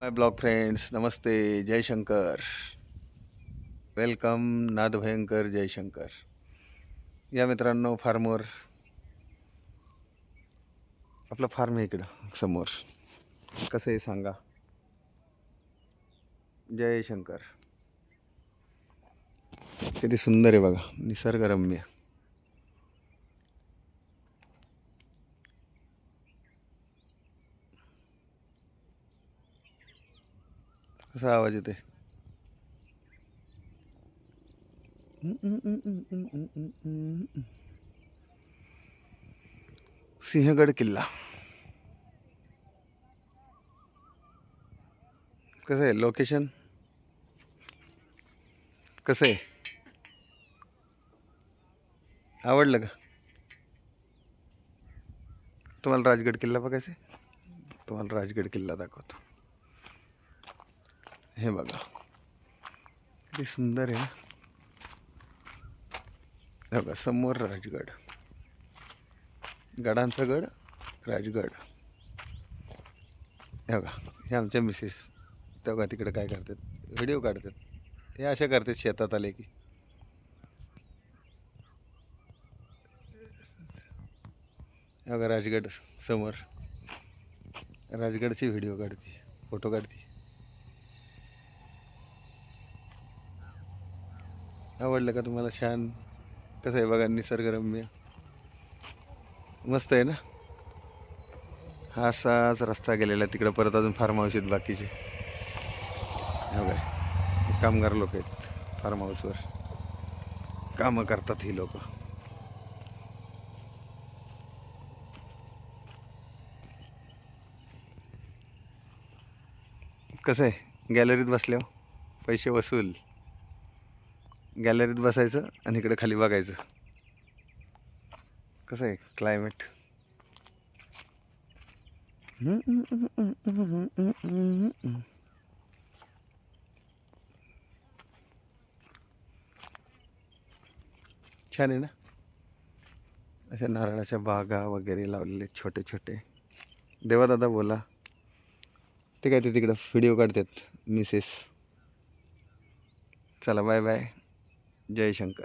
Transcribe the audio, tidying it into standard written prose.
माय blog friends, नमस्ते. Jaishankar. Welcome. नाद भयंकर जयशंकर. या मित्रांनो, फार्मवर आपला फार्म आहे इकडं समोर. कसं आहे सांगा. जयशंकर किती सुंदर आहे बघा, निसर्गरम्य. कसा आवाज येते. सिंहगड किल्ला. कसं आहे लोकेशन, कसं आहे, आवडलं का तुम्हाला? राजगड किल्ला बघायचा आहे? तुम्हाला राजगड किल्ला दाखवतो. हे बघा किती सुंदर आहे ना. हे बघा समोर राजगड, गडांचा गड राजगड. हे बघा, हे आमच्या मिसेस तेव्हा तिकडे काय करतात, व्हिडिओ काढतात. हे अशा करतात शेतात आले की. हे बघा राजगड समोर, राजगडची व्हिडिओ काढते, फोटो काढते. आवडलं का तुम्हाला? छान. कसं आहे बघा, निसर्गरम्य, मस्त आहे ना. हा असाच रस्ता गेलेला तिकडं, परत अजून फार्म हाऊस आहेत बाकीचे. हे बघा, कामगार लोक आहेत फार्म हाऊसवर, कामं करतात ही लोक. कसं आहे गॅलरीत बसल्यावर पैसे वसूल. गॅलरीत बसायचं आणि इकडे खाली बघायचं. कसं आहे क्लायमेट. छान आहे ना. अशा नारळाच्या बागा वगैरे लावलेले छोटे छोटे. देवा दादा बोला. ते काय ते तिकडं व्हिडिओ काढतात मिसेस. चला बाय बाय. जयशंकर.